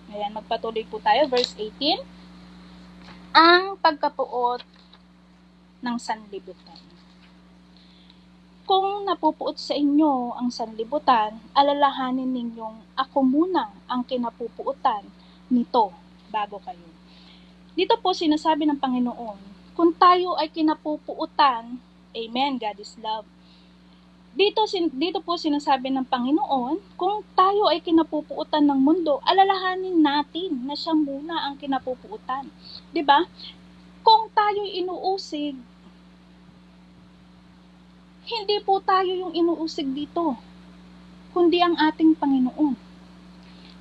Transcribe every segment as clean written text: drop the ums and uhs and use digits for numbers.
Ayan, magpatuloy po tayo. Verse 18. Ang pagkapuot ng sanlibutan. Kung napupuot sa inyo ang sanlibutan, alalahanin ninyong ako muna ang kinapupuutan nito bago kayo. Dito po sinasabi ng Panginoon, kung tayo ay kinapupuutan, amen, God is love. Dito po sinasabi ng Panginoon, kung tayo ay kinapupuutan ng mundo, alalahanin natin na siya muna ang kinapupuutan. 'Di ba? Kung tayo inuusig, hindi po tayo yung inuusig dito, kundi ang ating Panginoon.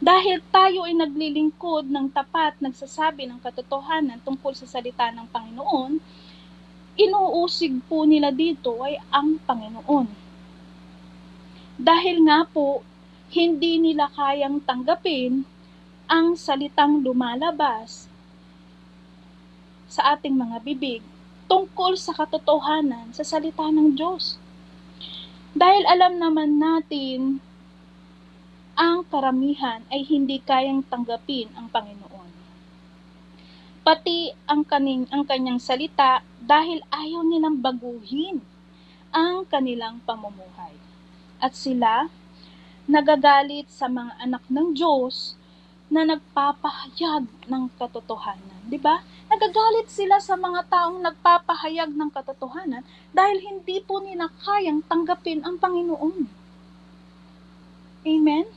Dahil tayo ay naglilingkod ng tapat, nagsasabi ng katotohanan tungkol sa salita ng Panginoon, inuusig po nila dito ay ang Panginoon. Dahil nga po, hindi nila kayang tanggapin ang salitang lumalabas sa ating mga bibig tungkol sa katotohanan sa salita ng Diyos. Dahil alam naman natin, ang karamihan ay hindi kayang tanggapin ang Panginoon. Pati ang kanyang salita dahil ayaw nilang baguhin ang kanilang pamumuhay. At sila nagagalit sa mga anak ng Diyos na nagpapahayag ng katotohanan. 'Di ba? Nagagalit sila sa mga taong nagpapahayag ng katotohanan dahil hindi po nila kayang tanggapin ang Panginoon. Amen?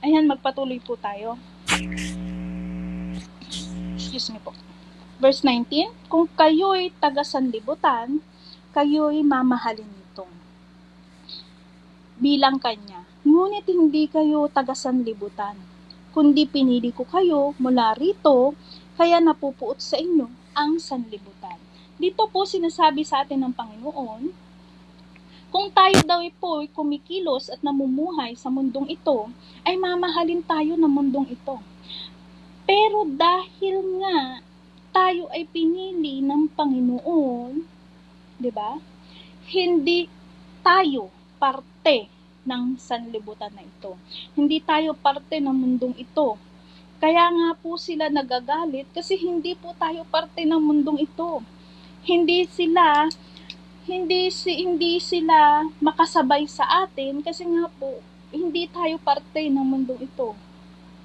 Ayan, magpatuloy po tayo. Excuse me po. Verse 19, kung kayo'y taga-sanlibutan, kayo'y mamahalin nito bilang Kanya. Ngunit hindi kayo taga-sanlibutan, kundi pinili ko kayo mula rito, kaya napupuot sa inyo ang sanlibutan. Dito po sinasabi sa atin ng Panginoon, kung tayo daw po kumikilos at namumuhay sa mundong ito, ay mamahalin tayo ng mundong ito. Pero dahil nga tayo ay pinili ng Panginoon, 'di ba? Hindi tayo parte ng sanlibutan na ito. Hindi tayo parte ng mundong ito. Kaya nga po sila nagagalit kasi hindi po tayo parte ng mundong ito. Hindi sila makasabay sa atin kasi nga po hindi tayo parte ng mundong ito.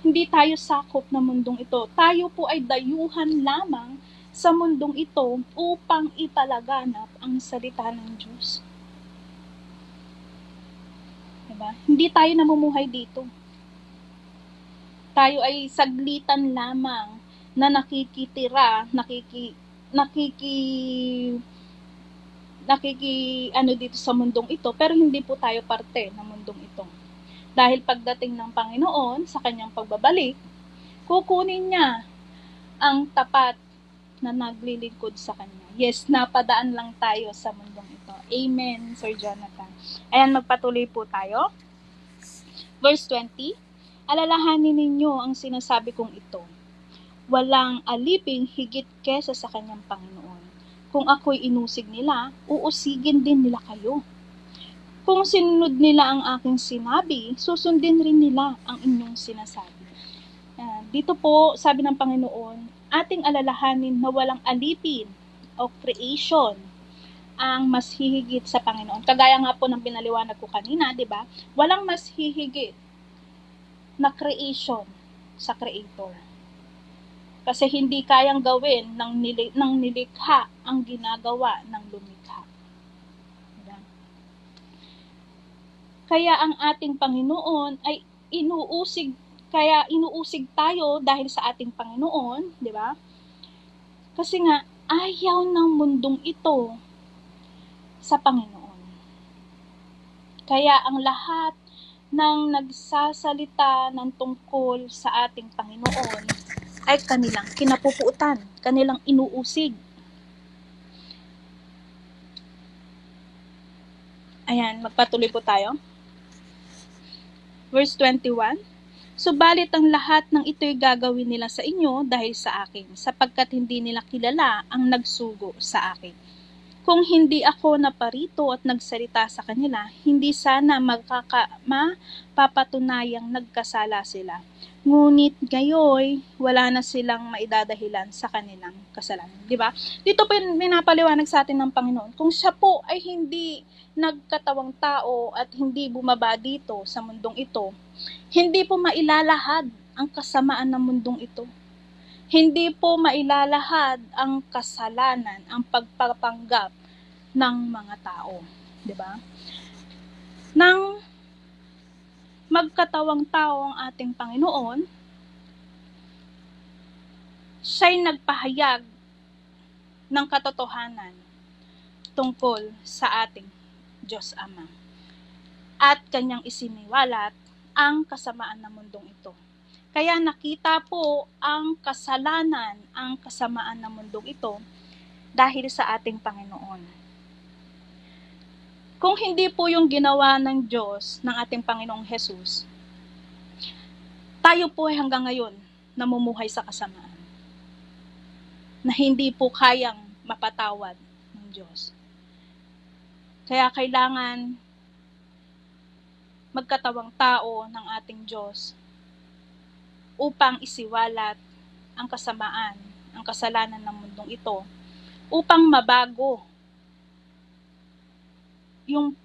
Hindi tayo sakop ng mundong ito. Tayo po ay dayuhan lamang sa mundong ito upang ipalaganap ang salita ng Diyos. Diba? Hindi tayo namumuhay dito. Tayo ay saglitan lamang na nakikitira, dito sa mundong ito, pero hindi po tayo parte ng mundong ito. Dahil pagdating ng Panginoon sa kanyang pagbabalik, kukunin niya ang tapat na naglilingkod sa kanya. Yes, napadaan lang tayo sa mundong ito. Amen, Sir Jonathan. Ayan, magpatuloy po tayo. Verse 20, alalahanin ninyo ang sinasabi kong ito. Walang aliping higit kesa sa kanyang Panginoon. Kung ako'y inusig nila, uusigin din nila kayo. Kung sinunod nila ang aking sinabi, susundin rin nila ang inyong sinasabi. Dito po, sabi ng Panginoon, ating alalahanin na walang alipin o creation ang mas hihigit sa Panginoon. Kagaya nga po ng pinaliwanag ko kanina, 'di ba? Walang mas hihigit na creation sa Creator. Kasi hindi kayang gawin ng nilikha ang ginagawa ng lumikha. Diba? Kaya ang ating Panginoon ay inuusig tayo dahil sa ating Panginoon, 'di ba? Kasi nga ayaw ng mundong ito sa Panginoon. Kaya ang lahat ng nagsasalita ng tungkol sa ating Panginoon ay kanilang kinapupuutan, kanilang inuusig. Ayan, magpatuloy po tayo. Verse 21, subalit ang lahat ng ito'y gagawin nila sa inyo dahil sa akin, sapagkat hindi nila kilala ang nagsugo sa akin. Kung hindi ako naparito at nagsalita sa kanila, hindi sana mapapatunayang nagkasala sila. Ngunit ngayon, wala na silang maidadahilan sa kanilang kasalanan. Di ba? Dito pinapaliwanag sa atin ng Panginoon, kung siya po ay hindi nagkatawang tao at hindi bumaba dito sa mundong ito, hindi po mailalahad ang kasamaan ng mundong ito. Hindi po mailalahad ang kasalanan, ang pagpapanggap ng mga tao. Di ba? Nang magkatawang tao ang ating Panginoon, siya'y nagpahayag ng katotohanan tungkol sa ating Diyos Ama at kanyang isiniwalat ang kasamaan ng mundong ito. Kaya nakita po ang kasalanan, ang kasamaan ng mundong ito dahil sa ating Panginoon. Kung hindi po yung ginawa ng Diyos, ng ating Panginoong Jesus, tayo po ay hanggang ngayon namumuhay sa kasamaan na hindi po kayang mapatawad ng Diyos. Kaya kailangan magkatawang tao ng ating Diyos upang isiwalat ang kasamaan, ang kasalanan ng mundong ito, upang mabago yung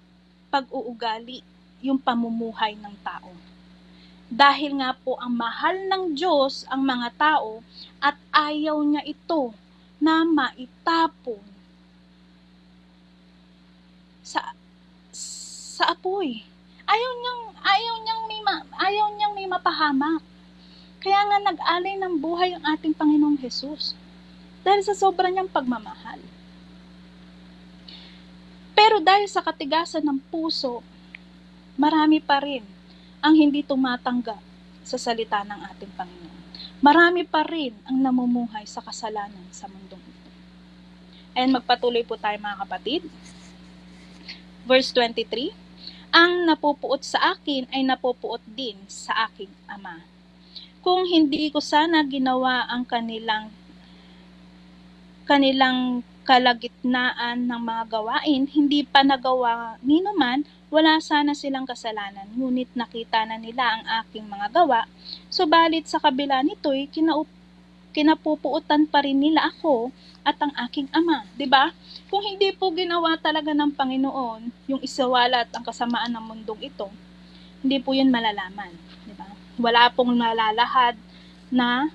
pag-uugali, yung pamumuhay ng tao. Dahil nga po ang mahal ng Diyos ang mga tao at ayaw niya ito na maitapon sa apoy. Ayaw niyang may mapahamak. Kaya nga nag-alay ng buhay ang ating Panginoong Hesus dahil sa sobrang niyang pagmamahal. Pero dahil sa katigasan ng puso, marami pa rin ang hindi tumatanggap sa salita ng ating Panginoon. Marami pa rin ang namumuhay sa kasalanan sa mundong ito. And magpatuloy po tayo mga kapatid. Verse 23, ang napupuot sa akin ay napupuot din sa aking Ama. Kung hindi ko sana ginawa ang kanilang kalagitnaan ng mga gawain, hindi pa nagawa ni naman, wala sana silang kasalanan, ngunit nakita na nila ang aking mga gawa, subalit sa kabila nito'y kinapupuutan pa rin nila ako at ang aking Ama. Diba? Kung hindi po ginawa talaga ng Panginoon yung isawalat ang kasamaan ng mundong ito, hindi po yun malalaman. Diba? Wala pong malalahad na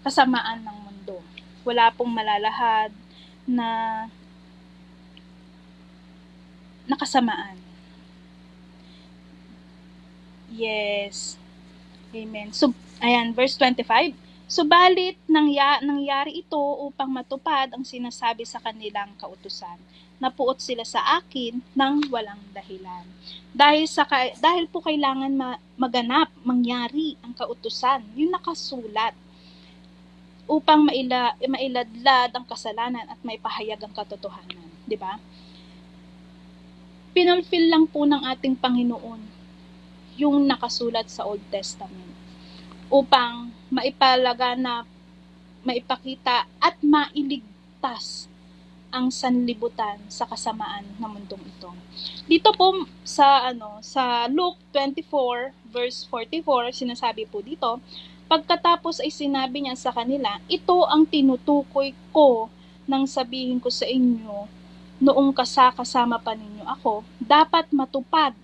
kasamaan ng mundo. Wala pong malalahad na kasamaan. Yes. Amen. So, ayan, verse 25. Subalit, nangyari ito upang matupad ang sinasabi sa kanilang kautusan. Napuot sila sa akin ng walang dahilan. Dahil po kailangan maganap, mangyari ang kautusan, yung nakasulat, upang mailadlad ang kasalanan at maipahayag ang katotohanan. Diba? Pinulfill lang po ng ating Panginoon yung nakasulat sa Old Testament upang maipakita at mailigtas ang sanlibutan sa kasamaan ng mundong ito. Dito po sa Luke 24 verse 44, sinasabi po dito, pagkatapos ay sinabi niya sa kanila, ito ang tinutukoy ko nang sabihin ko sa inyo noong kasama pa ninyo ako, dapat matupad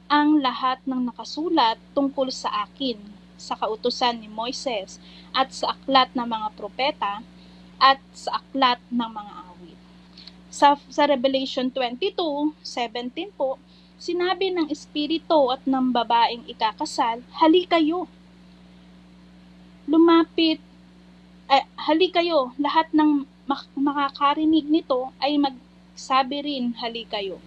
ang lahat ng nakasulat tungkol sa akin, sa kautusan ni Moises, at sa aklat ng mga propeta, at sa aklat ng mga awit. Sa Revelation 22:17 po, sinabi ng Espiritu at ng babaeng ikakasal, halikayo, halikayo, lahat ng makakarinig nito ay magsabi rin, halikayo.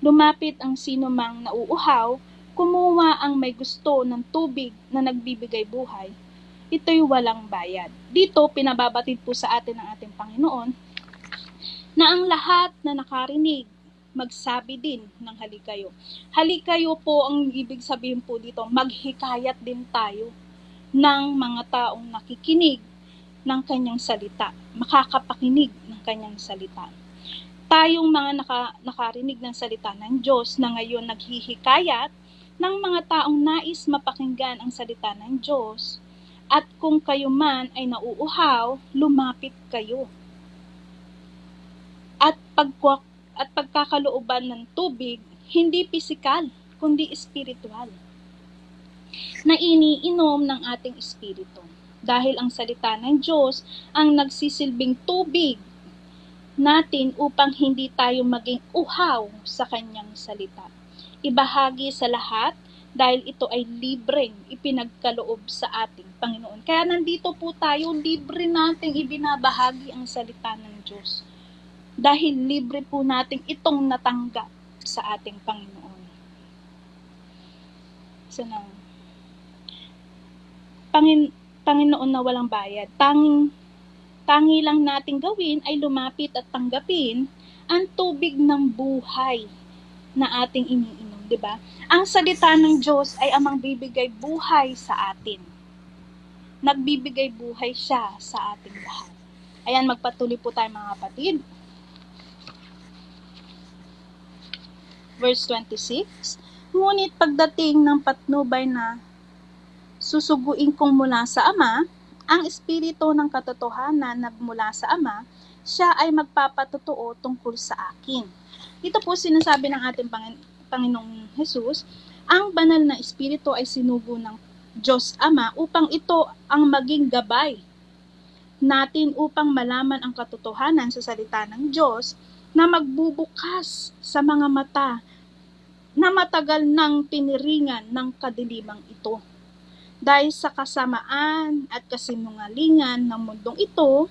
Lumapit ang sinumang nauuhaw, kumuha ang may gusto ng tubig na nagbibigay buhay. Ito'y walang bayad. Dito, pinababatid po sa atin ng ating Panginoon na ang lahat na nakarinig, magsabi din ng halikayo. Halikayo po ang ibig sabihin po dito, maghikayat din tayo ng mga taong nakikinig ng kanyang salita, makakapakinig ng kanyang salita. Tayong mga nakarinig ng salita ng Diyos na ngayon naghihikayat ng mga taong nais mapakinggan ang salita ng Diyos. At kung kayo man ay nauuhaw, lumapit kayo. At pagkakalooban ng tubig, hindi pisikal, kundi espiritual, na iniinom ng ating espiritu. Dahil ang salita ng Diyos ang nagsisilbing tubig natin upang hindi tayo maging uhaw sa kanyang salita. Ibahagi sa lahat dahil ito ay libreng ipinagkaloob sa ating Panginoon. Kaya nandito po tayo, libre nating ibinabahagi ang salita ng Diyos. Dahil libre po nating itong natanggap sa ating Panginoon. So na, Panginoon na walang bayad. Tangi lang nating gawin ay lumapit at tanggapin ang tubig ng buhay na ating iniinom, di ba? Ang salita ng Diyos ay amang bibigay buhay sa atin. Nagbibigay buhay siya sa ating lahat. Ayan, magpatuloy po tayo mga kapatid. Verse 26, ngunit pagdating ng patnubay na susuguin kong mula sa Ama, ang Espiritu ng katotohanan nagmula sa Ama, siya ay magpapatotoo tungkol sa akin. Dito po sinasabi ng ating Panginoong Jesus, ang banal na Espiritu ay sinugo ng Diyos Ama upang ito ang maging gabay natin upang malaman ang katotohanan sa salita ng Diyos na magbubukas sa mga mata na matagal nang tiniringan ng kadilimang ito. Dahil sa kasamaan at kasinungalingan ng mundong ito,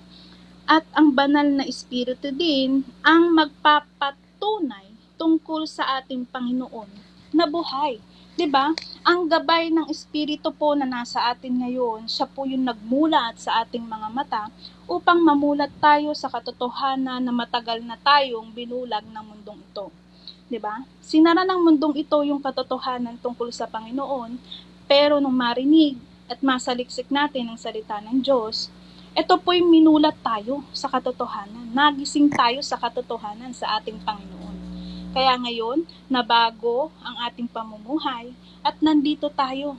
at ang banal na Espiritu din ang magpapatunay tungkol sa ating Panginoon na buhay. 'Di ba? Ang gabay ng Espiritu po na nasa atin ngayon, siya po yung nagmulat sa ating mga mata upang mamulat tayo sa katotohanan na matagal na tayong binulag ng mundong ito. 'Di ba? Sinara ng mundong ito yung katotohanan tungkol sa Panginoon, pero nung marinig at masaliksik natin ang salita ng Diyos, ito po'y minulat tayo sa katotohanan. Nagising tayo sa katotohanan sa ating Panginoon. Kaya ngayon, nabago ang ating pamumuhay at nandito tayo,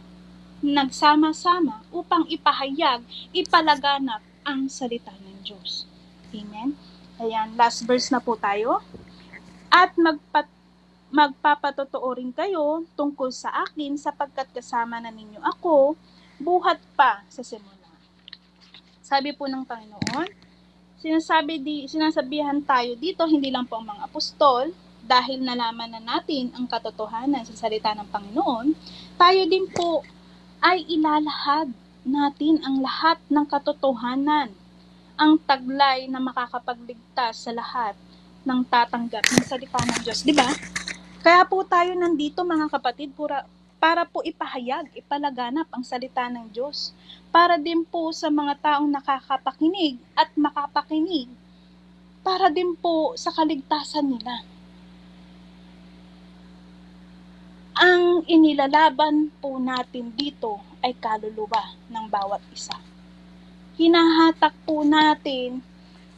nagsama-sama upang ipahayag, ipalaganap ang salita ng Diyos. Amen? Ayan, last verse na po tayo. At magpapatotoo rin kayo tungkol sa akin sapagkat kasama na ninyo ako, buhat pa sa simula. Sabi po ng Panginoon, sinasabihan tayo dito, hindi lang po ang mga apostol, dahil nalaman na natin ang katotohanan sa salita ng Panginoon, tayo din po ay ilalahad natin ang lahat ng katotohanan, ang taglay na makakapagligtas sa lahat ng tatanggap ng salita ng Diyos. Diba? Kaya po tayo nandito mga kapatid, para po ipahayag, ipalaganap ang salita ng Diyos. Para din po sa mga taong nakakapakinig at makapakinig. Para din po sa kaligtasan nila. Ang inilalaban po natin dito ay kaluluwa ng bawat isa. Hinahatak po natin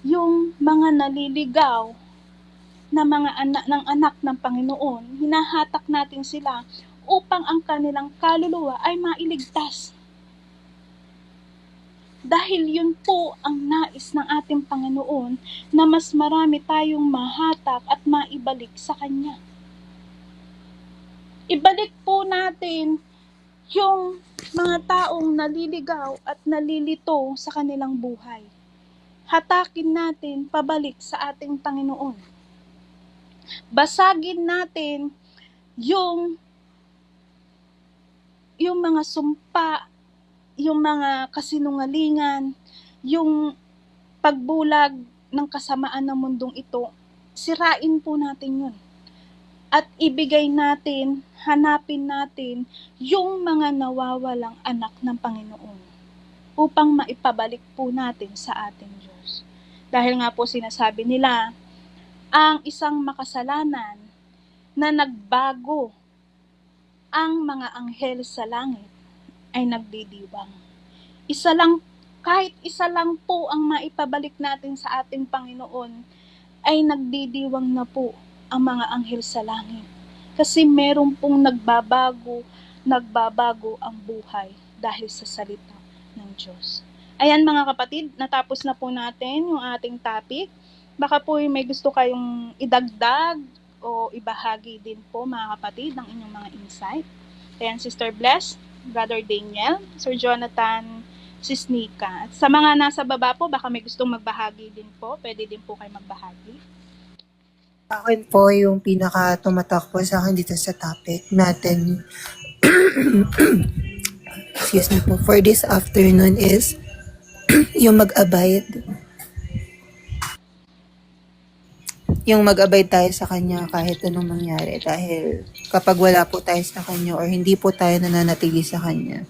yung mga naliligaw na mga anak ng Panginoon. Hinahatak natin sila upang ang kanilang kaluluwa ay mailigtas. Dahil yun po ang nais ng ating Panginoon na mas marami tayong mahatak at maibalik sa Kanya. Ibalik po natin yung mga taong naliligaw at nalilito sa kanilang buhay. Hatakin natin pabalik sa ating Panginoon. Basagin natin yung mga sumpa, yung mga kasinungalingan, yung pagbulag ng kasamaan ng mundong ito, sirain po natin yun. At ibigay natin, hanapin natin yung mga nawawalang anak ng Panginoon upang maipabalik po natin sa ating Diyos. Dahil nga po sinasabi nila, ang isang makasalanan na nagbago ang mga anghel sa langit ay nagdidiwang. Kahit isa lang po ang maipabalik natin sa ating Panginoon, ay nagdidiwang na po ang mga anghel sa langit. Kasi meron pong nagbabago ang buhay dahil sa salita ng Diyos. Ayan mga kapatid, natapos na po natin yung ating topic. Baka po may gusto kayong idagdag o ibahagi din po mga kapatid ng inyong mga insight. Ayan, Sister Bless, Brother Daniel, Sir Jonathan, Sis Nika. At sa mga nasa baba po, baka may gustong magbahagi din po, pwede din po kayo magbahagi. Akin po yung pinaka-tumatak po sa akin dito sa topic natin. Excuse me po. For this afternoon is yung mag-abide. Yung mag-abide tayo sa Kanya kahit anong mangyari. Dahil kapag wala po tayo sa Kanya or hindi po tayo nananatili sa Kanya,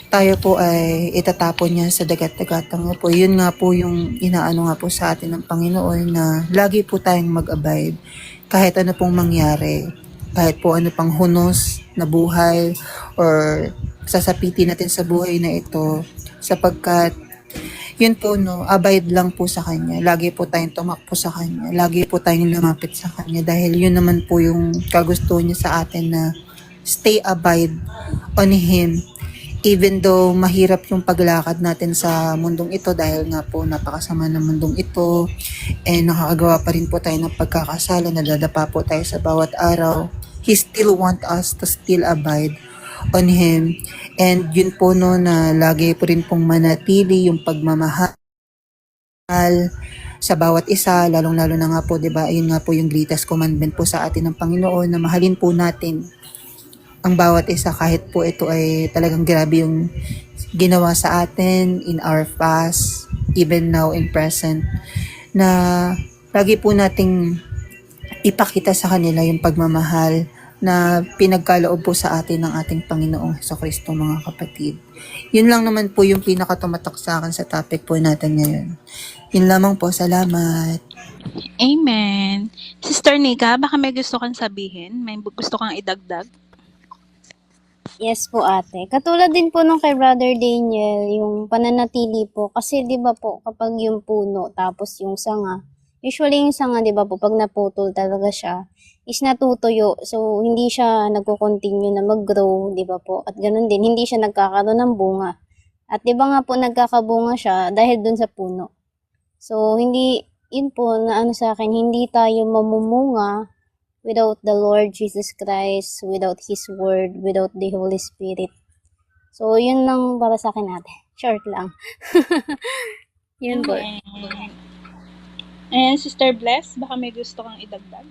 tayo po ay itatapon niya sa dagat-dagatang po. Yun nga po yung inaano nga po sa atin ng Panginoon na lagi po tayong mag-abide kahit ano pong mangyari. Kahit po ano pang hunos na buhay or sasapitin natin sa buhay na ito sapagkat yun po no, abide lang po sa Kanya. Lagi po tayong tumakbo sa Kanya. Lagi po tayong lumapit sa Kanya dahil yun naman po yung kagustuhan niya sa atin na stay abide on Him. Even though mahirap yung paglakad natin sa mundong ito dahil nga po napakasama ng mundong ito and nakakagawa pa rin po tayo ng pagkakasala, nadadapa po tayo sa bawat araw, He still want us to still abide on Him. And yun po no na lagi po rin pong manatili yung pagmamahal sa bawat isa, lalong-lalo na nga po, 'di ba? Ayun nga po yung greatest commandment po sa atin ng Panginoon na mahalin po natin ang bawat isa kahit po ito ay talagang grabe yung ginawa sa atin in our past, even now in present, na lagi po nating ipakita sa kanila yung pagmamahal na pinagkaloob po sa atin ng ating Panginoong Hesukristo mga kapatid. Yun lang naman po yung pinakatumatak sa akin sa topic po natin ngayon. Yun lamang po, salamat. Amen. Sister Nika, baka may gusto kang sabihin? May gusto kang idagdag? Yes po ate. Katulad din po nung kay Brother Daniel, yung pananatili po. Kasi di ba po kapag yung puno tapos yung sanga, usually yung sanga di ba po pag naputol talaga siya, is natutuyo. So hindi siya nagko-continue na mag-grow, di ba po? At ganun din, hindi siya nagkakaroon ng bunga. At di ba nga po nagkakabunga siya dahil dun sa puno. So hindi, yun po na ano sa akin, hindi tayo mamumunga without the Lord Jesus Christ, without His Word, without the Holy Spirit. So, yun lang para sa akin ate. Short lang. Yun po. Amen. And Sister Bless, baka may gusto kang idagdag?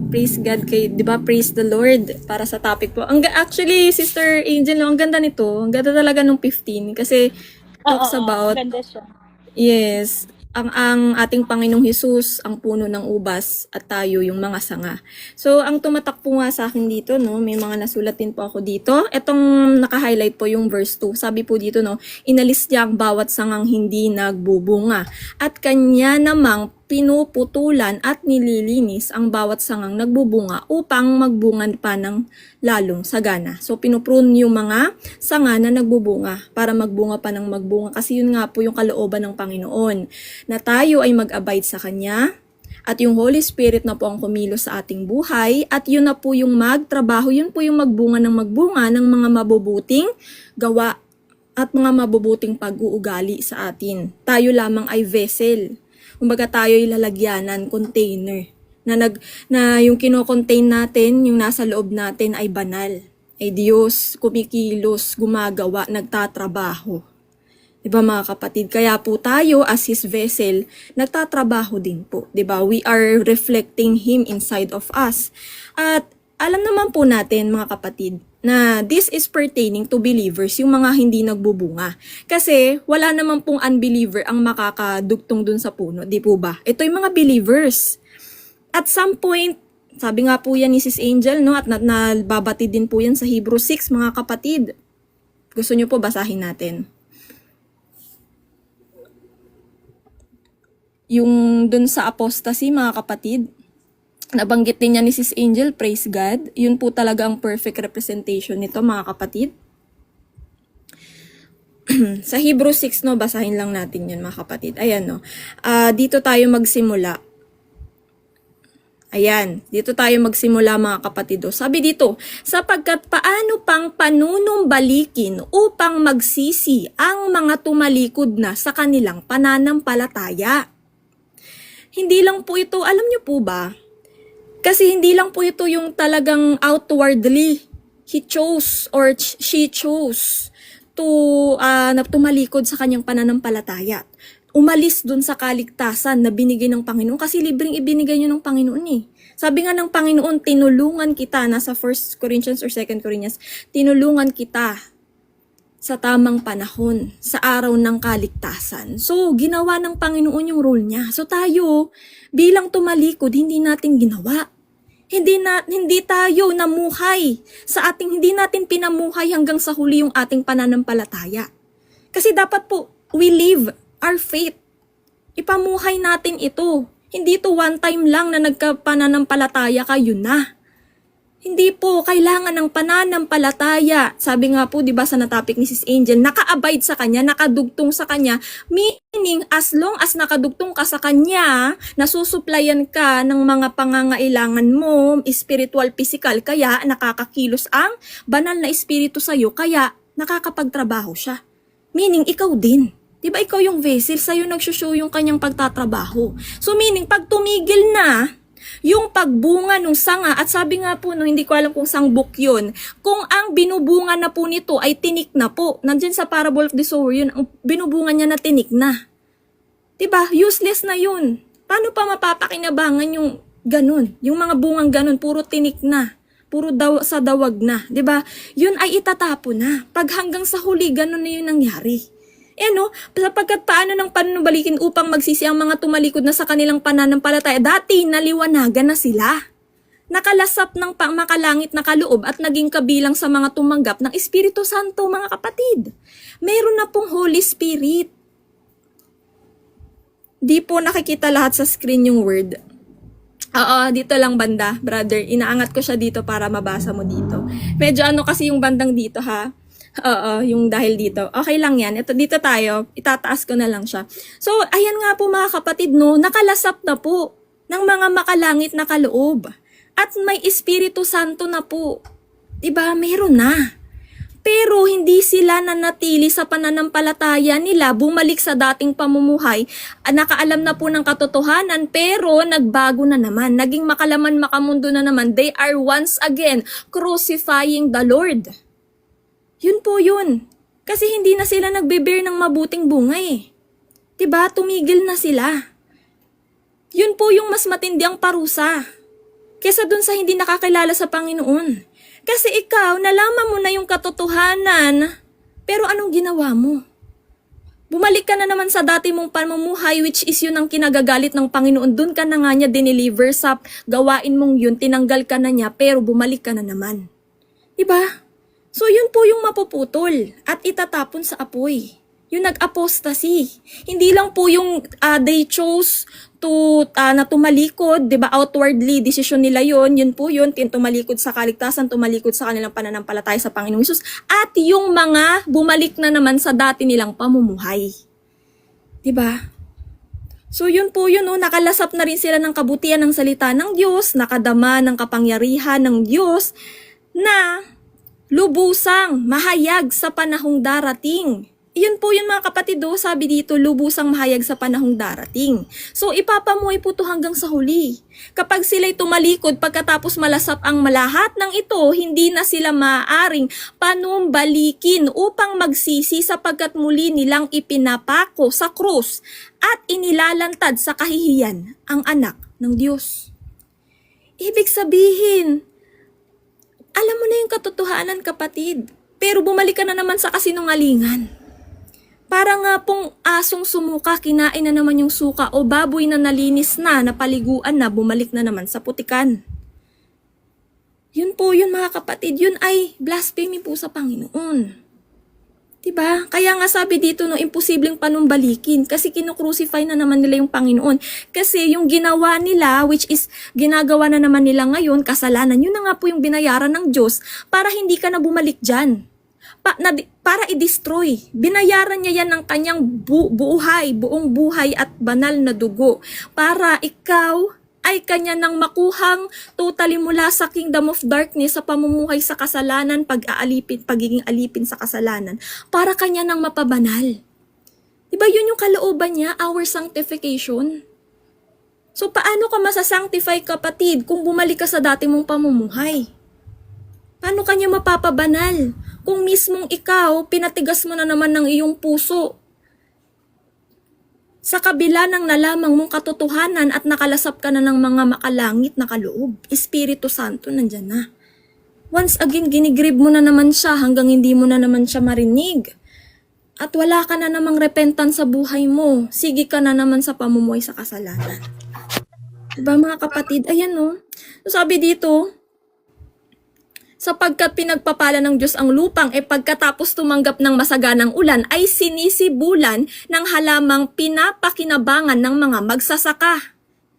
Praise God kay, 'di ba? Praise the Lord para sa topic po. Actually, Sister Angel, no, ang ganda nito. Ang ganda talaga nung 15 kasi talks about Ganda siya. yes, ang ating Panginoong Hesus ang puno ng ubas at tayo yung mga sanga. So, ang tumatak po nga sa akin dito, no, may mga nasulat din po ako dito. Etong naka-highlight po yung verse 2. Sabi po dito, no, inalis niya ang bawat sangang hindi nagbubunga at kanya namang pinuputulan at nililinis ang bawat sangang nagbubunga upang magbunga pa ng lalong sagana. So, pinuprune yung mga sanga na nagbubunga para magbunga pa ng magbunga kasi yun nga po yung kalooban ng Panginoon na tayo ay mag-abide sa Kanya at yung Holy Spirit na po ang kumilos sa ating buhay at yun na po yung magtrabaho, yun po yung magbunga ng mga mabubuting gawa at mga mabubuting pag-uugali sa atin. Tayo lamang ay vessel. Kumbaga tayo ay lalagyanan, container. Na yung kino-contain natin, yung nasa loob natin ay banal. Ay Diyos, kumikilos, gumagawa, nagtatrabaho. Diba mga kapatid? Kaya po tayo as His vessel, nagtatrabaho din po. Diba? We are reflecting Him inside of us. At alam naman po natin mga kapatid, na this is pertaining to believers, yung mga hindi nagbubunga. Kasi wala naman pong unbeliever ang makakadugtong dun sa puno, di po ba? Ito yung mga believers. At some point, sabi nga po yan ni Sis Angel, no? At nababatid din po yan sa Hebrew 6, mga kapatid. Gusto nyo po basahin natin? Yung dun sa apostasy, mga kapatid, nabanggit din niya ni Sis Angel, praise God. Yun po talaga ang perfect representation nito, mga kapatid. Sa Hebrew 6, no, basahin lang natin yun, mga kapatid. Ayan, no. Dito tayo magsimula. Ayan, dito tayo magsimula mga kapatido. Sabi dito, sapagkat paano pang panunumbalikin upang magsisi ang mga tumalikod na sa kanilang pananampalataya. Hindi lang po ito, alam niyo po ba? Kasi hindi lang po ito yung talagang outwardly, he chose or she chose to na tumalikod sa kanyang pananampalataya. Umalis dun sa kaligtasan na binigay ng Panginoon kasi libreng ibinigay niyo ng Panginoon eh. Sabi nga ng Panginoon, tinulungan kita, nasa 1 Corinthians or 2 Corinthians, tinulungan kita sa tamang panahon, sa araw ng kaligtasan. So, ginawa ng Panginoon yung role niya. So, tayo, bilang tumalikod, hindi natin ginawa. Hindi tayo namuhay sa ating, hindi natin pinamuhay hanggang sa huli yung ating pananampalataya. Kasi dapat po, we live our faith. Ipamuhay natin ito. Hindi to one time lang na nagkapananampalataya ka, yun na. Hindi po, kailangan ng pananampalataya. Sabi nga po, di ba sa natapik ni Sis Angel, naka-abide sa kanya, nakadugtong sa kanya. Meaning, as long as nakadugtong ka sa kanya, nasusuplayan ka ng mga pangangailangan mo, spiritual, physical, kaya nakakakilos ang banal na espiritu sa'yo, kaya nakakapagtrabaho siya. Meaning, ikaw din. Diba ikaw yung vessel, sa'yo nagsushow yung kanyang pagtatrabaho. So meaning, pag tumigil na yung pagbunga ng sanga, at sabi nga po, no, hindi ko alam kung sangbok yun, kung ang binubunga na po nito ay tinik na po, nandyan sa parable of the sower yun, ang binubunga niya na tinik na. Diba? Useless na yun. Paano pa mapapakinabangan yung ganun? Yung mga bungang ganun, puro tinik na. Puro sa dawag na. Diba? Yun ay itatapo na. Pag hanggang sa huli, ganun na yun nangyari. Sapagkat paano ng panunubalikin upang magsisi ang mga tumalikod na sa kanilang pananampalataya, dati naliwanagan na sila. Nakalasap ng makalangit na kaloob at naging kabilang sa mga tumanggap ng Espiritu Santo, mga kapatid. Meron na pong Holy Spirit. Di po nakikita lahat sa screen yung word. Dito lang banda, brother. Inaangat ko siya dito para mabasa mo dito. Medyo kasi yung bandang dito ha. Yung dahil dito. Okay lang yan. Ito, dito tayo. Itataas ko na lang siya. So, ayan nga po mga kapatid, no, nakalasap na po ng mga makalangit na kaloob. At may Espiritu Santo na po. Diba? Meron na. Pero hindi sila nanatili sa pananampalataya nila, bumalik sa dating pamumuhay, nakaalam na po ng katotohanan, pero nagbago na naman. Naging makalaman makamundo na naman. They are once again crucifying the Lord. Yun po yun. Kasi hindi na sila nagbe-bear ng mabuting bunga eh. Diba? Tumigil na sila. Yun po yung mas matindiang parusa. Kesa dun sa hindi nakakilala sa Panginoon. Kasi ikaw, nalaman mo na yung katotohanan, pero anong ginawa mo? Bumalik ka na naman sa dati mong pamumuhay, which is yun ang kinagagalit ng Panginoon. Dun ka na nga niya dineliver sa gawain mong yun, tinanggal ka na niya, pero bumalik ka na naman. Diba? So yun po yung mapuputol at itatapon sa apoy. Yung nag-apostasy. Hindi lang po yung they chose to na tumalikod, 'di ba? Outwardly decision nila yun po yun, tumalikod sa kaligtasan, tumalikod sa kanilang pananampalataya sa Panginoong Hesus, at yung mga bumalik na naman sa dati nilang pamumuhay. 'Di ba? So yun po yun, nakalasap na rin sila ng kabutihan ng salita ng Diyos, nakadama ng kapangyarihan ng Diyos na lubusang mahayag sa panahong darating. Iyon po yun mga kapatid, sabi dito, lubusang mahayag sa panahong darating. So ipapamuhay po to hanggang sa huli. Kapag sila'y tumalikod pagkatapos malasap ang malahat ng ito, hindi na sila maaaring panumbalikin upang magsisi sapagkat muli nilang ipinapako sa krus at inilalantad sa kahihiyan ang anak ng Diyos. Ibig sabihin, alam mo na yung katotohanan kapatid, pero bumalik ka na naman sa kasinungalingan. Para nga pong asong sumuka, kinain na naman yung suka, o baboy na nalinis na, napaliguan na, bumalik na naman sa putikan. Yun po yun mga kapatid, yun ay blasphemy po sa Panginoon. Diba? Kaya nga sabi dito, imposibleng panumbalikin kasi kinukrucify na naman nila yung Panginoon. Kasi yung ginawa nila, which is ginagawa na naman nila ngayon, kasalanan, yun na nga po yung binayaran ng Diyos para hindi ka na bumalik dyan. Para i-destroy. Binayaran niya yan ng kanyang buong buhay at banal na dugo. Para ikaw ay kanya nang makuhang totally mula sa kingdom of darkness, sa pamumuhay sa kasalanan, pagiging alipin sa kasalanan, para kanya nang mapabanal. Diba yun yung kalooban niya, our sanctification? So paano ka masasanctify, kapatid, kung bumalik ka sa dati mong pamumuhay? Paano kanya mapapabanal kung mismong ikaw, pinatigas mo na naman ng iyong puso? Sa kabila ng nalamang mong katotohanan at nakalasap ka na ng mga makalangit na kaloob, Espiritu Santo nandyan na. Once again, ginigrib mo na naman siya hanggang hindi mo na naman siya marinig. At wala ka na namang repentance sa buhay mo. Sige ka na naman sa pamumuhay sa kasalanan. Diba mga kapatid? Ayan no. So, sabi dito, sapagkat pinagpapala ng Diyos ang lupang, pagkatapos tumanggap ng masaganang ulan, ay sinisibulan ng halamang pinapakinabangan ng mga magsasaka.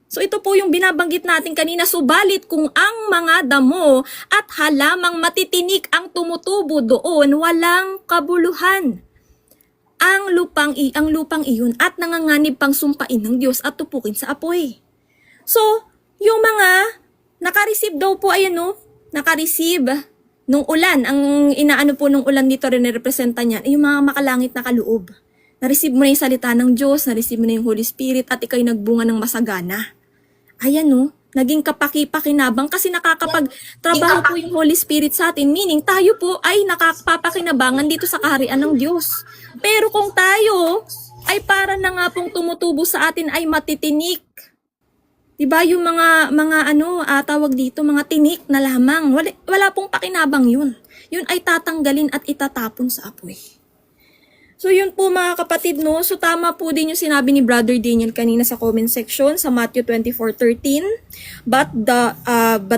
So ito po yung binabanggit natin kanina, subalit kung ang mga damo at halamang matitinik ang tumutubo doon, walang kabuluhan. Ang lupang iyon at nanganganib pang sumpain ng Diyos at tupukin sa apoy. So, yung mga nakareceive daw po, ayan no, nakareceive nung ulan, ang inaano po nung ulan dito rin representa niyan, ay yung mga makalangit na kaloob. Na-receive mo na yung salita ng Diyos, na-receive mo na yung Holy Spirit, at ikay nagbunga ng masagana. Ayan no, naging kapaki-pakinabang kasi nakakapagtrabaho po yung Holy Spirit sa atin, meaning tayo po ay nakapapakinabangan dito sa kaharian ng Diyos. Pero kung tayo ay para na nga pong tumutubo sa atin ay matitinik, diba yung mga tawag dito, mga tinik na lamang. Wala pong pakinabang yun. Yun ay tatanggalin at itatapon sa apoy. So yun po mga kapatid no. So tama po din yung sinabi ni Brother Daniel kanina sa comment section sa Matthew 24:13. But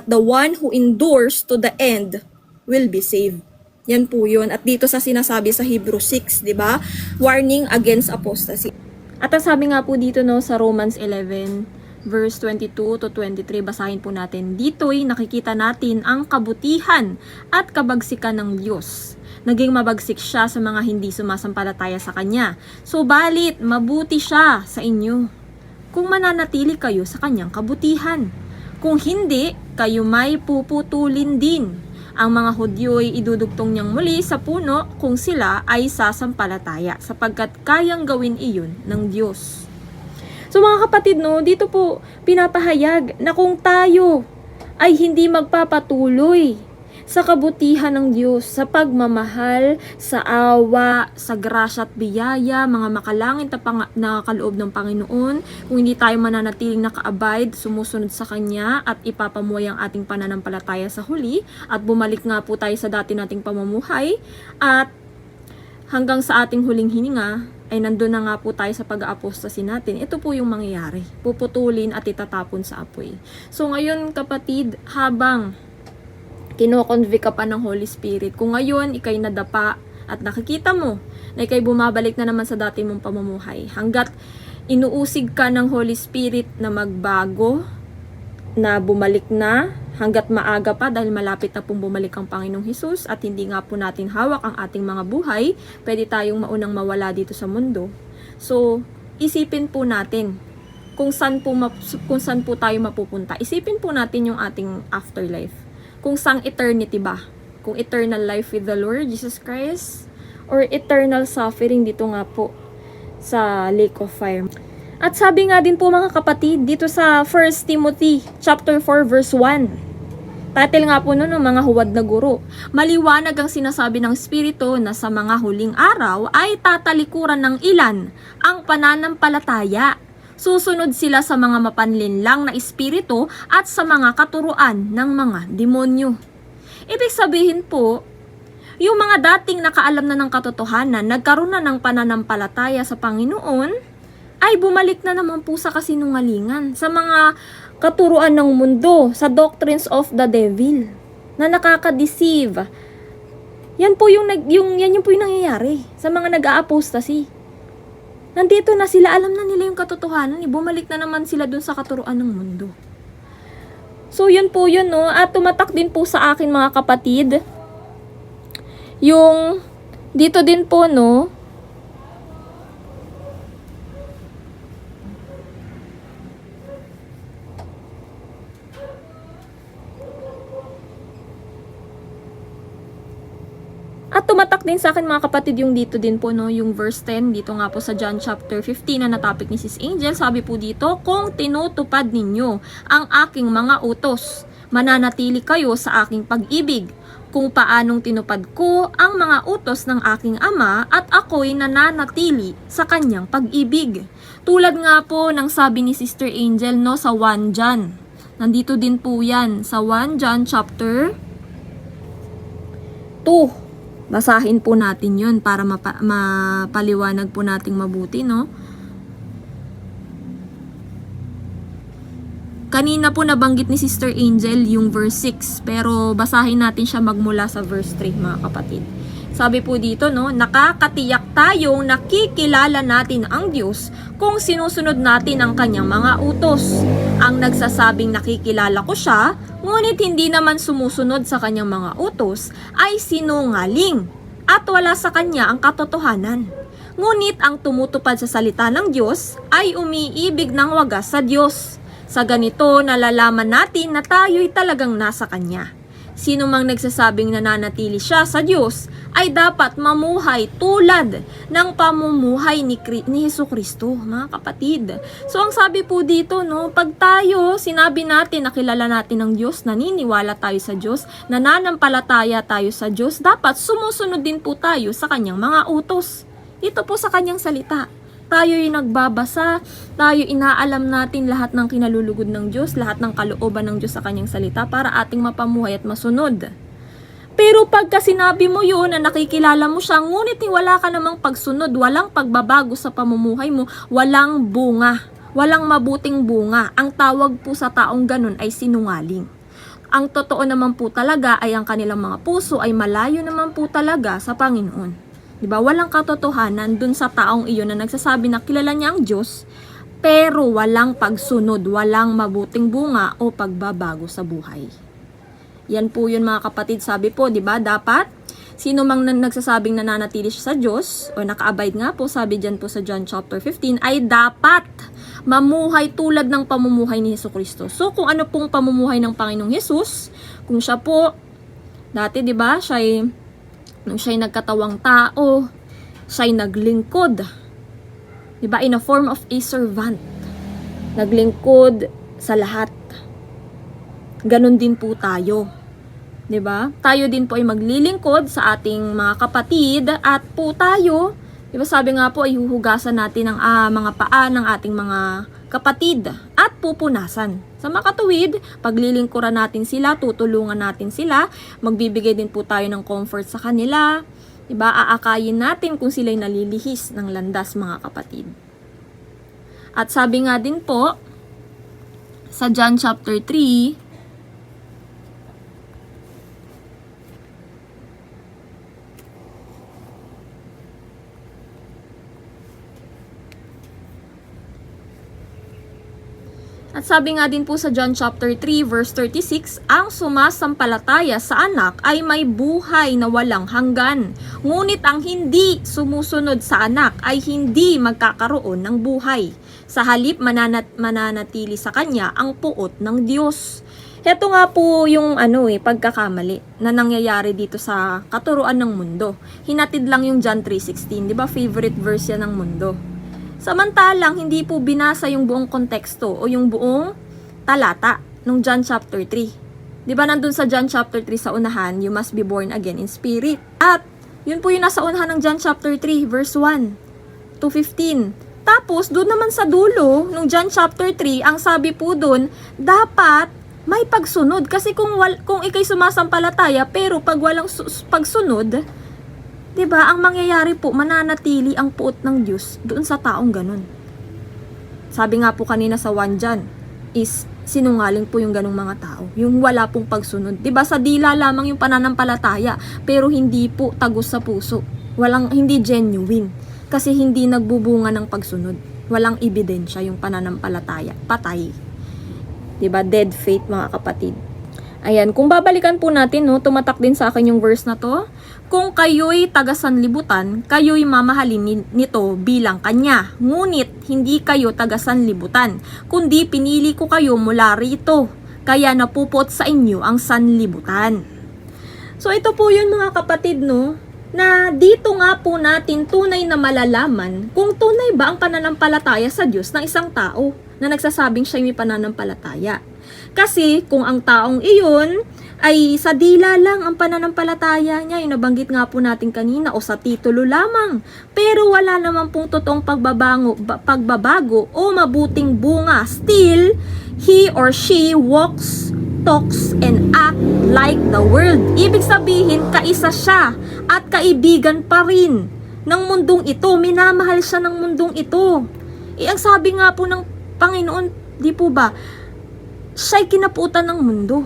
the one who endures to the end will be saved. Yan po yun. At dito sa sinasabi sa Hebrew 6, diba? Warning against apostasy. At ang sabi nga po dito no sa Romans 11, verse 22 to 23, basahin po natin. Dito'y nakikita natin ang kabutihan at kabagsikan ng Diyos. Naging mabagsik siya sa mga hindi sumasampalataya sa Kanya. Subalit, mabuti siya sa inyo kung mananatili kayo sa Kanyang kabutihan. Kung hindi, kayo may puputulin din. Ang mga Hudyo'y idudugtong niyang muli sa puno kung sila ay sasampalataya, sapagkat kayang gawin iyon ng Diyos. So mga kapatid no, dito po pinapahayag na kung tayo ay hindi magpapatuloy sa kabutihan ng Diyos, sa pagmamahal, sa awa, sa grasya at biyaya, mga makalangit na kaloob ng Panginoon, kung hindi tayo mananatiling naka-abide, sumusunod sa Kanya at ipapamuhay ang ating pananampalataya sa huli at bumalik nga po tayo sa dati nating pamumuhay at hanggang sa ating huling hininga, ay nandun na nga po tayo sa pag-apostasy natin. Ito po yung mangyayari. Puputulin at itatapon sa apoy. So ngayon kapatid, habang kinoconvict ka pa ng Holy Spirit, kung ngayon ikay nadapa at nakikita mo na ikay bumabalik na naman sa dati mong pamumuhay, hanggat inuusig ka ng Holy Spirit na magbago, na bumalik na, hanggat maaga pa dahil malapit na pong bumalik ang Panginoong Hesus at hindi nga po natin hawak ang ating mga buhay, pwede tayong maunang mawala dito sa mundo. So, isipin po natin kung saan po tayo mapupunta. Isipin po natin yung ating afterlife. Kung sang eternity ba? Kung eternal life with the Lord Jesus Christ or eternal suffering dito nga po sa lake of fire. At sabi nga din po mga kapatid dito sa 1 Timothy chapter 4 verse 1. Title nga po nun ng mga huwad na guro. Maliwanag ang sinasabi ng Espiritu na sa mga huling araw ay tatalikuran ng ilan ang pananampalataya. Susunod sila sa mga mapanlinlang na espiritu at sa mga katuruan ng mga demonyo. Ibig sabihin po, yung mga dating nakaalam na ng katotohanan, nagkaroon na ng pananampalataya sa Panginoon, ay bumalik na naman po sa kasinungalingan, sa mga katuruan ng mundo, sa doctrines of the devil, na nakaka-deceive. Yan po yung nangyayari sa mga nag-a-apostasy. Nandito na sila, alam na nila yung katotohanan, bumalik na naman sila dun sa katuruan ng mundo. So yun po yun no, at tumatak din po sa akin mga kapatid, yung dito din po no, din sa akin mga kapatid yung dito din po, no, yung verse 10 dito nga po sa John chapter 15 na topic ni Sis Angel. Sabi po dito, kung tinutupad ninyo ang aking mga utos, mananatili kayo sa aking pag-ibig, kung paanong tinupad ko ang mga utos ng aking ama at ako'y nananatili sa kanyang pag-ibig. Tulad nga po ng sabi ni Sister Angel, no, sa 1 John. Nandito din po yan sa 1 John chapter 2. Basahin po natin yun para mapaliwanag po nating mabuti, no? Kanina po nabanggit ni Sister Angel yung verse 6, pero basahin natin siya magmula sa verse 3, mga kapatid. Sabi po dito, no, nakakatiyak tayong nakikilala natin ang Diyos kung sinusunod natin ang kanyang mga utos. Ang nagsasabing nakikilala ko siya, ngunit hindi naman sumusunod sa kanyang mga utos, ay sinungaling at wala sa kanya ang katotohanan. Ngunit ang tumutupad sa salita ng Diyos ay umiibig ng wagas sa Diyos. Sa ganito, nalalaman natin na tayo'y talagang nasa kanya. Sino mang nagsasabing nananatili siya sa Diyos ay dapat mamuhay tulad ng pamumuhay ni Jesucristo, mga kapatid. So ang sabi po dito, no, pag tayo sinabi natin na kilala natin ang Diyos, naniniwala tayo sa Diyos, nananampalataya tayo sa Diyos, dapat sumusunod din po tayo sa kanyang mga utos. Dito po sa kanyang salita. Tayo'y nagbabasa, tayo inaalam natin lahat ng kinalulugod ng Diyos, lahat ng kalooban ng Diyos sa kanyang salita para ating mapamuhay at masunod. Pero pagka sinabi mo yun na nakikilala mo siya, ngunit wala ka namang pagsunod, walang pagbabago sa pamumuhay mo, walang bunga, walang mabuting bunga. Ang tawag po sa taong ganun ay sinungaling. Ang totoo naman po talaga ay ang kanilang mga puso ay malayo naman po talaga sa Panginoon. Diba? Walang katotohanan dun sa taong iyon na nagsasabi na kilala niya ang Diyos, pero walang pagsunod, walang mabuting bunga o pagbabago sa buhay. Yan po yun mga kapatid, sabi po, diba? Dapat, sino mang nagsasabing nananatili siya sa Diyos, o naka-abide nga po, sabi dyan po sa John chapter 15, ay dapat mamuhay tulad ng pamumuhay ni Jesucristo. So, kung ano pong pamumuhay ng Panginoong Jesus, kung siya po, dati diba, nung siya'y nagkatawang tao, siya'y naglingkod. Diba? In a form of a servant. Naglingkod sa lahat. Ganon din po tayo. Diba? Tayo din po ay maglilingkod sa ating mga kapatid at po tayo, diba sabi nga po ay huhugasan natin ang mga paa ng ating mga kapatid at pupunasan. Sa makatuwid, paglilingkuran natin sila, tutulungan natin sila, magbibigay din po tayo ng comfort sa kanila, diba? Aakayin natin kung sila'y nalilihis ng landas, mga kapatid. At sabi nga din po, sa John chapter 3, at sabi nga din po sa John chapter 3 verse 36, ang sumasampalataya sa anak ay may buhay na walang hanggan. Ngunit ang hindi sumusunod sa anak ay hindi magkakaroon ng buhay. Sa halip mananatili sa kanya ang puot ng Diyos. Heto nga po yung pagkakamali na nangyayari dito sa katuruan ng mundo. Hinatid lang yung John 3:16, 'di ba? Favorite verse yan ng mundo. Samantalang, hindi po binasa yung buong konteksto o yung buong talata ng John chapter 3. Diba nandun sa John chapter 3 sa unahan, you must be born again in spirit. At yun po yung nasa unahan ng John chapter 3, verse 1 to 15. Tapos, doon naman sa dulo ng John chapter 3, ang sabi po doon, dapat may pagsunod. Kasi kung ikay sumasampalataya, pero pag walang pagsunod, diba, ang mangyayari po, mananatili ang puot ng Diyos doon sa taong ganun. Sabi nga po kanina sa 1 John, is sinungaling po yung ganung mga tao. Yung wala pong pagsunod. Diba, sa dila lamang yung pananampalataya, pero hindi po tagos sa puso. Hindi genuine. Kasi hindi nagbubunga ng pagsunod. Walang ebidensya yung pananampalataya. Patay. Diba, dead faith, mga kapatid. Ayan, kung babalikan po natin, no, tumatak din sa akin yung verse na to. Kung kayo'y taga-sanlibutan, kayo'y mamahalin nito bilang kanya. Ngunit, hindi kayo taga-sanlibutan, kundi pinili ko kayo mula rito. Kaya napupot sa inyo ang sanlibutan. So, ito po yun mga kapatid, no. na dito nga po natin tunay na malalaman kung tunay ba ang pananampalataya sa Diyos ng isang tao na nagsasabing siya may pananampalataya. Kasi kung ang taong iyon ay sa dila lang ang pananampalataya niya, yung nabanggit nga po natin kanina, o sa titulo lamang, pero wala naman pong totoong pagbabago o mabuting bunga, still, he or she walks, talks, and act like the world. Ibig sabihin, kaisa siya at kaibigan pa rin ng mundong ito. Minamahal siya ng mundong ito. Ang sabi nga po ng Panginoon, di po ba, siya'y kinaputan ng mundo.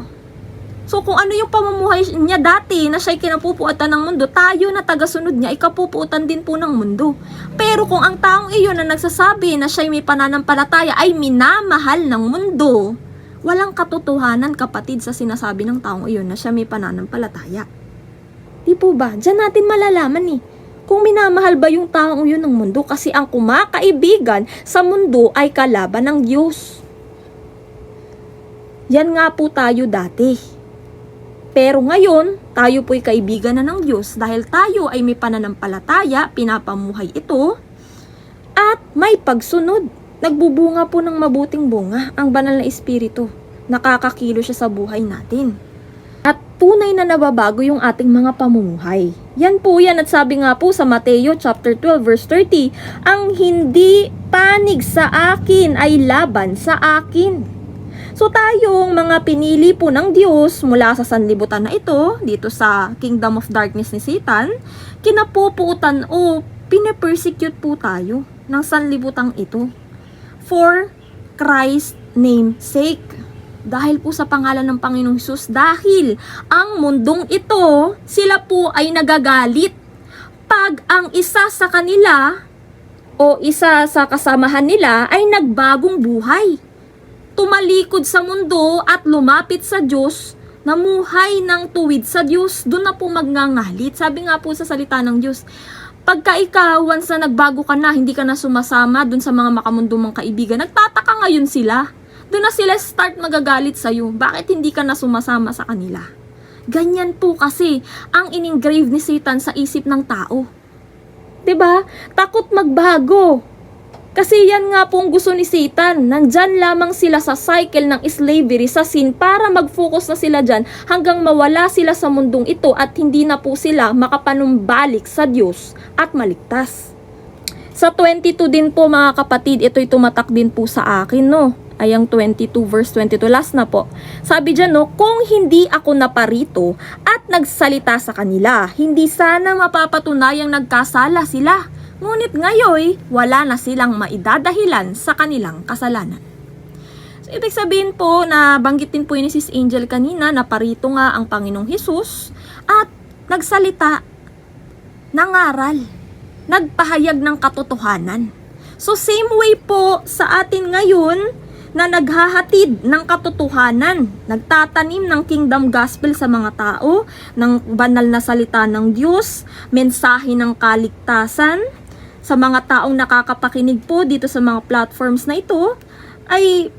So kung ano yung pamumuhay niya dati na siya'y kinapuputan ng mundo, tayo na tagasunod niya, ikapuputan din po ng mundo. Pero kung ang taong iyon na nagsasabi na siya'y may pananampalataya ay minamahal ng mundo, walang katotohanan, kapatid, sa sinasabi ng taong iyon na siya may pananampalataya. Di po ba? Diyan natin malalaman kung minamahal ba yung taong iyon ng mundo, kasi ang kumakaibigan sa mundo ay kalaban ng Diyos. Yan nga po tayo dati. Pero ngayon, tayo po'y kaibigan na ng Diyos dahil tayo ay may pananampalataya, pinapamuhay ito, at may pagsunod. Nagbubunga po ng mabuting bunga ang banal na espiritu. Nakakakilo siya sa buhay natin. At tunay na nababago yung ating mga pamumuhay. Yan po yan, at sabi nga po sa Mateo chapter 12 verse 30, ang hindi panig sa akin ay laban sa akin. So tayong mga pinili po ng Diyos mula sa sanlibutan na ito, dito sa kingdom of darkness ni Satan, kinapupuutan o pinapersecute po tayo ng sanlibutang ito for Christ's name's sake. Dahil po sa pangalan ng Panginoong Hesus, dahil ang mundong ito, sila po ay nagagalit pag ang isa sa kanila o isa sa kasamahan nila ay nagbagong buhay. Tumalikod sa mundo at lumapit sa Diyos, namuhay ng tuwid sa Diyos, doon na po magngangalit. Sabi nga po sa salita ng Diyos, pagka ikaw, once na nagbago ka na, hindi ka na sumasama doon sa mga makamundo mong kaibigan, nagtataka ngayon sila. Doon na sila start magagalit sa'yo. Bakit hindi ka na sumasama sa kanila? Ganyan po kasi ang in-engrave ni Satan sa isip ng tao. 'Di ba? Takot magbago. Kasi yan nga pong gusto ni Satan. Nandyan lamang sila sa cycle ng slavery, sa sin, para mag-focus na sila dyan hanggang mawala sila sa mundong ito at hindi na po sila makapanumbalik sa Diyos at maligtas. Sa 22 din po mga kapatid, ito'y tumatak din po sa akin, no? Ayang 22 verse 22, last na po. Sabi dyan, no, kung hindi ako naparito at nagsalita sa kanila, hindi sana mapapatunayang nagkasala sila. Ngunit ngayon, wala na silang maidadahilan sa kanilang kasalanan. So, ibig sabihin po na banggitin po ni Sis Angel kanina na parito nga ang Panginoong Hesus at nagsalita, nangaral, nagpahayag ng katotohanan. So, same way po sa atin ngayon na naghahatid ng katotohanan, nagtatanim ng kingdom gospel sa mga tao, ng banal na salita ng Diyos, mensahe ng kaligtasan, sa mga taong nakakapakinig po dito sa mga platforms na ito, ay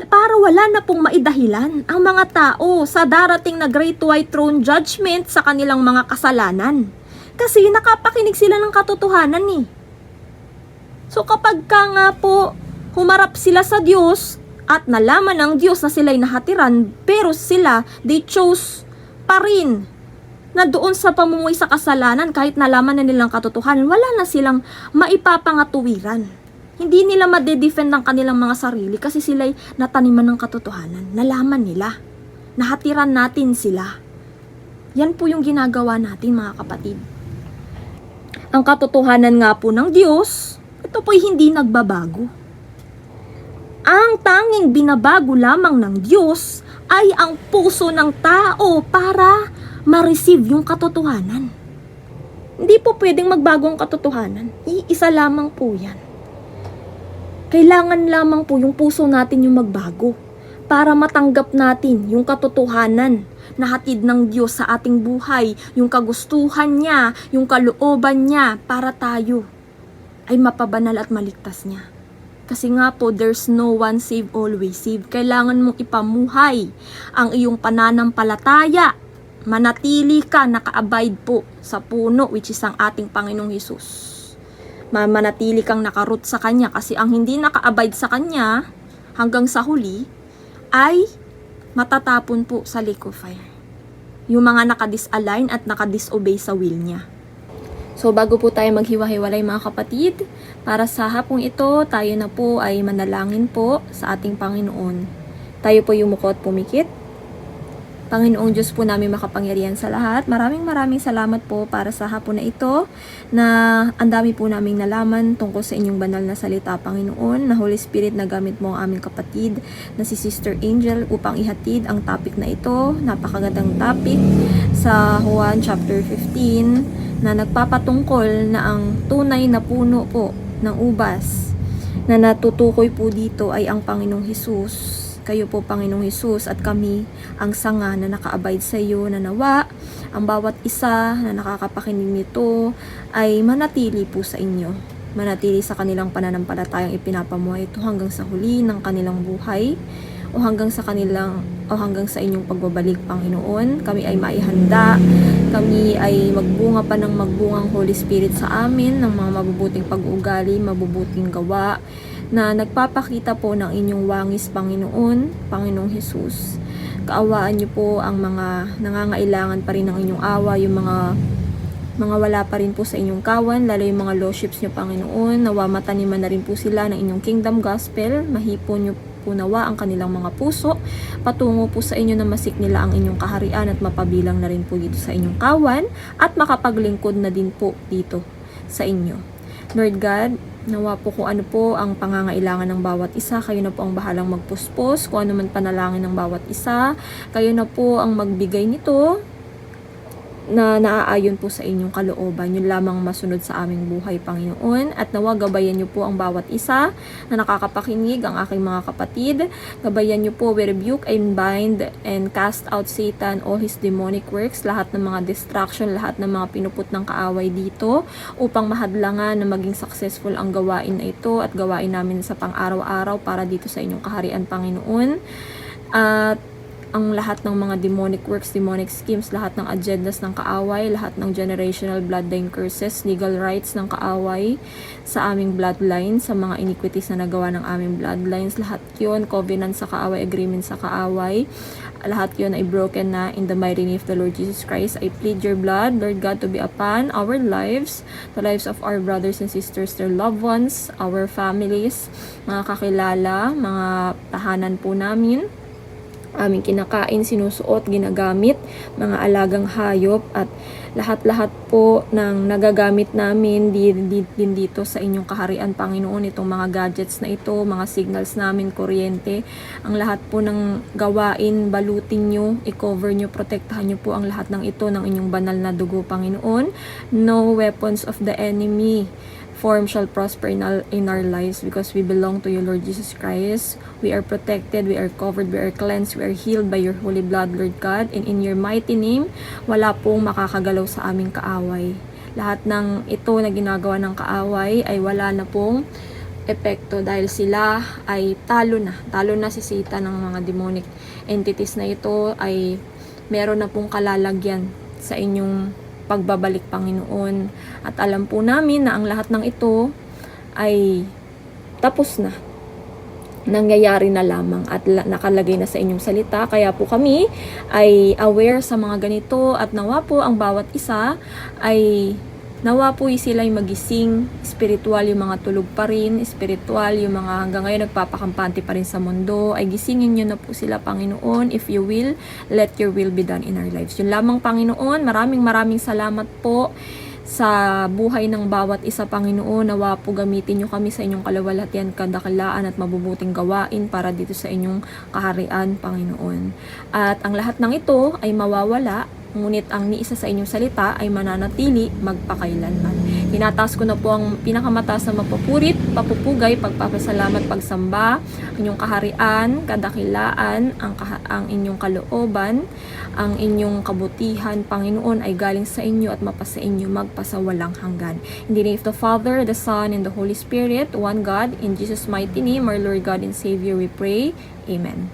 para wala na pong maidahilan ang mga tao sa darating na Great White Throne Judgment sa kanilang mga kasalanan. Kasi nakapakinig sila ng katotohanan So kapag ka nga po humarap sila sa Diyos at nalaman ng Diyos na sila'y nahatiran, pero sila, they chose pa rin na doon sa pamumuhay sa kasalanan, kahit nalaman na nilang katotohanan, wala na silang maipapangatuwiran. Hindi nila madedefend ng kanilang mga sarili kasi sila'y nataniman ng katotohanan. Nalaman nila. Nahatiran natin sila. Yan po yung ginagawa natin mga kapatid. Ang katotohanan nga po ng Diyos, ito po'y hindi nagbabago. Ang tanging binabago lamang ng Diyos ay ang puso ng tao para ma-receive yung katotohanan. Hindi po pwedeng magbago ang katotohanan. Iisa lamang po yan. Kailangan lamang po yung puso natin yung magbago para matanggap natin yung katotohanan na hatid ng Diyos sa ating buhay, yung kagustuhan niya, yung kalooban niya para tayo ay mapabanal at maligtas niya. Kasi nga po, there's no one save, always save. Kailangan mong ipamuhay ang iyong pananampalataya manatili ka, naka-abide po sa puno, which is ang ating Panginoong Hesus. Manatili kang nakaroot sa Kanya, kasi ang hindi naka-abide sa Kanya hanggang sa huli ay matatapon po sa lake of fire. Yung mga nakadisalign at nakadisobey sa will niya. So bago po tayo maghiwa-hiwalay mga kapatid, para sa hapong ito, tayo na po ay manalangin po sa ating Panginoon. Tayo po yumuko at pumikit. Panginoong Diyos po namin makapangyarihan sa lahat, maraming salamat po para sa hapon na ito, na ang dami po naming nalaman tungkol sa inyong banal na salita, Panginoon, na Holy Spirit na gamit mo ang aming kapatid na si Sister Angel upang ihatid ang topic na ito. Napakagandang topic sa Juan chapter 15 na nagpapatungkol na ang tunay na puno po ng ubas na natutukoy po dito ay ang Panginoong Hesus. Kayo po, Panginoong Hesus, at kami ang sanga na naka-abide sa iyo, na nawa ang bawat isa na nakakapakinig nito ay manatili po sa inyo. Manatili sa kanilang pananampalatayang ipinapamuhay ito hanggang sa huli ng kanilang buhay, o hanggang sa inyong pagbabalik, Panginoon. Kami ay maihanda, kami ay magbunga pa ng magbungang Holy Spirit sa amin ng mga mabubuting pag-uugali, mabubuting gawa, na nagpapakita po ng inyong wangis, Panginoon, Panginoong Hesus. Kaawaan niyo po ang mga nangangailangan pa rin ng inyong awa, yung mga wala pa rin po sa inyong kawan, lalo yung mga lordships niyo, Panginoon. Nawa mataniman na rin po sila ng inyong kingdom gospel, mahipon niyo po nawa ang kanilang mga puso, patungo po sa inyo na masik nila ang inyong kaharian at mapabilang na rin po dito sa inyong kawan at makapaglingkod na din po dito sa inyo. Lord God, nawa po kung ano po ang pangangailangan ng bawat isa, kayo na po ang bahalang magpuspos, kung ano man panalangin ng bawat isa, kayo na po ang magbigay nito na naaayon po sa inyong kalooban. Yun lamang masunod sa aming buhay, Panginoon. At nawa gabayan niyo po ang bawat isa na nakakapakinig, ang aking mga kapatid. Gabayan niyo po, we rebuke and bind and cast out Satan, all his demonic works, lahat ng mga distraction, lahat ng mga pinuput ng kaaway dito, upang mahadlangan na maging successful ang gawain na ito at gawain namin sa pang-araw-araw para dito sa inyong kaharian, Panginoon. At ang lahat ng mga demonic works, demonic schemes, lahat ng agendas ng kaaway, lahat ng generational bloodline curses, legal rights ng kaaway sa aming bloodline, sa mga iniquities na nagawa ng aming bloodlines, lahat yun, covenant sa kaaway, agreement sa kaaway, lahat yun ay broken na in the mighty name of the Lord Jesus Christ. I plead your blood, Lord God, to be upon our lives, the lives of our brothers and sisters, their loved ones, our families, mga kakilala, mga tahanan po namin, aming kinakain, sinusuot, ginagamit, mga alagang hayop, at lahat-lahat po ng nagagamit namin din dito sa inyong kaharian, Panginoon. Itong mga gadgets na ito, mga signals namin, kuryente, ang lahat po ng gawain, balutin nyo, i-cover nyo, protektahan nyo po ang lahat ng ito ng inyong banal na dugo, Panginoon. No weapons of the enemy form shall prosper in our lives, because we belong to you, Lord Jesus Christ. We are protected, we are covered, we are cleansed, we are healed by your holy blood, Lord God, and in your mighty name, wala pong makakagalaw sa aming kaaway. Lahat ng ito na ginagawa ng kaaway ay wala na pong epekto, dahil sila ay talo na si Satan, ng mga demonic entities na ito ay meron na pong kalalagyan sa inyong pagbabalik, Panginoon. At alam po namin na ang lahat ng ito ay tapos na, nangyayari na lamang at nakalagay na sa inyong salita. Kaya po kami ay aware sa mga ganito, at nawa po ang bawat isa ay nawa po sila'y magising spiritual, yung mga tulog pa rin spiritual, yung mga hanggang ngayon nagpapakampante pa rin sa mundo, ay gisingin nyo na po sila, Panginoon. If you will, let your will be done in our lives. Yun lamang, Panginoon. Maraming salamat po sa buhay ng bawat isa, Panginoon. Nawa po gamitin nyo kami sa inyong kaluwalhatian, kadakilaan at mabubuting gawain para dito sa inyong kaharian, Panginoon. At ang lahat ng ito ay mawawala, ngunit ang niisa sa inyong salita ay mananatili magpakailanman. Tinataas ko na po ang pinakamataas na mapupuri, papupugay, pagpapasalamat, pagsamba, ang inyong kaharian, kadakilaan, ang inyong kalooban, ang inyong kabutihan, Panginoon, ay galing sa inyo at mapasa inyo magpasawalang hanggan. In the name of the Father, the Son, and the Holy Spirit, one God, in Jesus' mighty name, our Lord God and Savior, we pray. Amen.